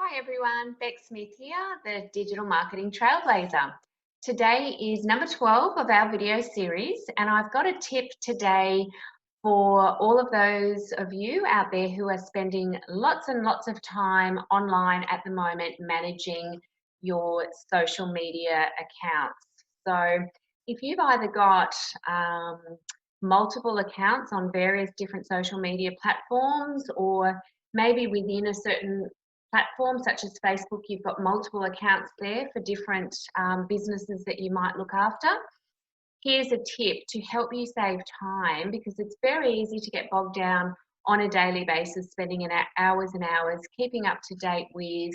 Hi everyone, Beck Smith here, the Digital Marketing Trailblazer. Today is number 12 of our video series, and I've got a tip today for all of those of you out there who are spending lots and lots of time online at the moment managing your social media accounts. So if you've either got multiple accounts on various different social media platforms, or maybe within a certain platform such as Facebook, you've got multiple accounts there for different businesses that you might look after. Here's a tip to help you save time, because it's very easy to get bogged down on a daily basis, spending hours and hours keeping up to date with,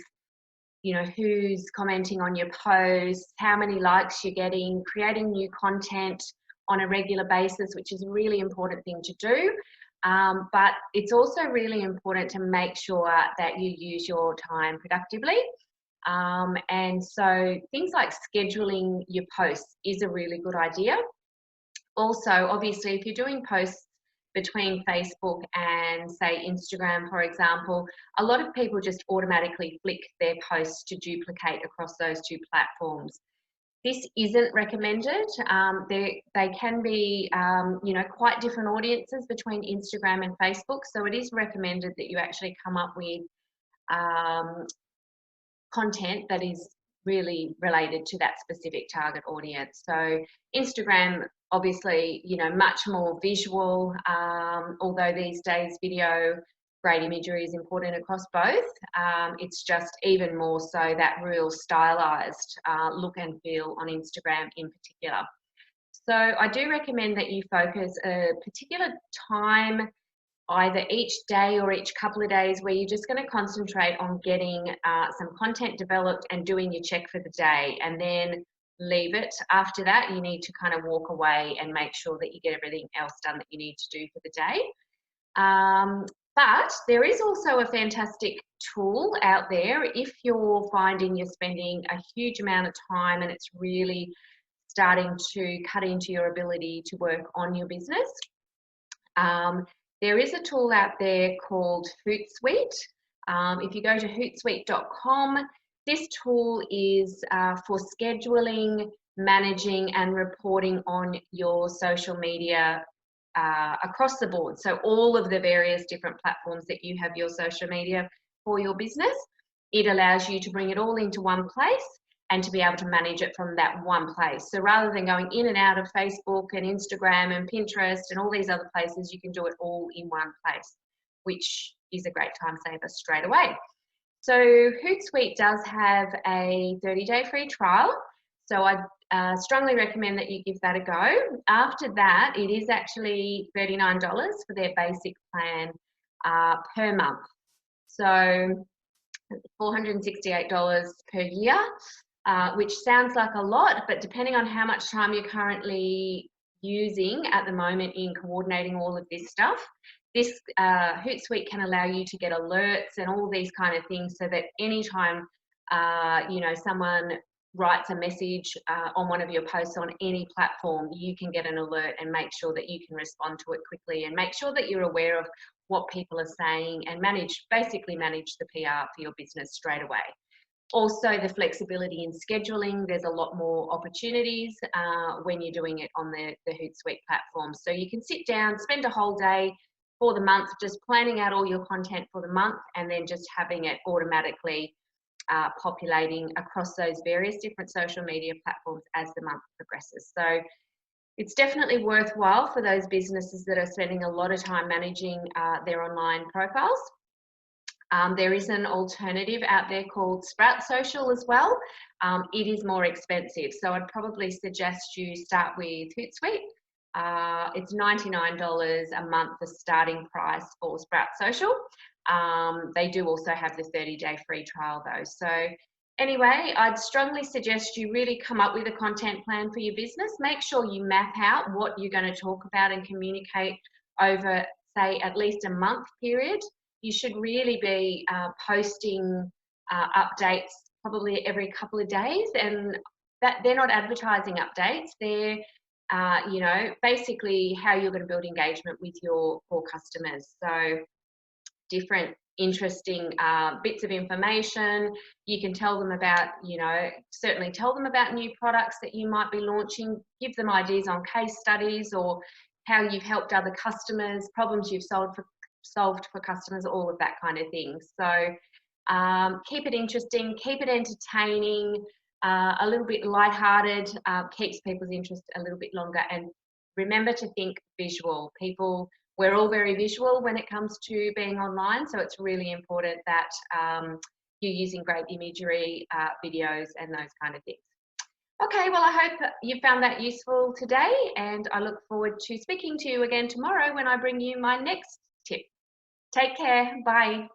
who's commenting on your posts, how many likes you're getting, creating new content on a regular basis, which is a really important thing to do. But it's also really important to make sure that you use your time productively. And so things like scheduling your posts is a really good idea. Also, obviously, if you're doing posts between Facebook and say Instagram, for example, a lot of people just automatically flick their posts to duplicate across those two platforms. This isn't recommended. They can be, quite different audiences between Instagram and Facebook. So it is recommended that you actually come up with content that is really related to that specific target audience. So Instagram, obviously, much more visual, although these days video, great imagery is important across both. It's just even more so that real stylized look and feel on Instagram in particular. So I do recommend that you focus a particular time, either each day or each couple of days, where you're just going to concentrate on getting some content developed and doing your check for the day, and then leave it. After that, you need to kind of walk away and make sure that you get everything else done that you need to do for the day. But there is also a fantastic tool out there if you're finding you're spending a huge amount of time and it's really starting to cut into your ability to work on your business. There is a tool out there called HootSuite. If you go to hootsuite.com, this tool is for scheduling, managing and reporting on your social media across the board. So all of the various different platforms that you have your social media for your business, it allows you to bring it all into one place and to be able to manage it from that one place. So rather than going in and out of Facebook and Instagram and Pinterest and all these other places, you can do it all in one place, which is a great time saver straight away. So HootSuite does have a 30-day free trial. So I strongly recommend that you give that a go. After that, it is actually $39 for their basic plan per month. So $468 per year, which sounds like a lot, but depending on how much time you're currently using at the moment in coordinating all of this stuff, this HootSuite can allow you to get alerts and all these kind of things, so that anytime someone writes a message on one of your posts on any platform, you can get an alert and make sure that you can respond to it quickly, and make sure that you're aware of what people are saying, and basically manage the PR for your business straight away. Also, the flexibility in scheduling, there's a lot more opportunities when you're doing it on the HootSuite platform. So you can sit down, spend a whole day for the month just planning out all your content for the month, and then just having it automatically populating across those various different social media platforms as the month progresses. So it's definitely worthwhile for those businesses that are spending a lot of time managing their online profiles. There is an alternative out there called Sprout Social as well. It is more expensive, so I'd probably suggest you start with HootSuite. It's $99 a month, the starting price for Sprout Social. They do also have the 30-day free trial though. So anyway, I'd strongly suggest you really come up with a content plan for your business. Make sure you map out what you're going to talk about and communicate over, say, at least a month period. You should really be posting updates probably every couple of days, and that they're not advertising updates. They're basically how you're going to build engagement with your core customers. So different interesting bits of information. You can tell them about, certainly tell them about new products that you might be launching, give them ideas on case studies or how you've helped other customers, problems you've solved for customers, all of that kind of thing. So keep it interesting, keep it entertaining, a little bit lighthearted, keeps people's interest a little bit longer. And remember to think visual. We're all very visual when it comes to being online, so it's really important that you're using great imagery, videos, and those kind of things. Okay, well, I hope you found that useful today, and I look forward to speaking to you again tomorrow when I bring you my next tip. Take care. Bye.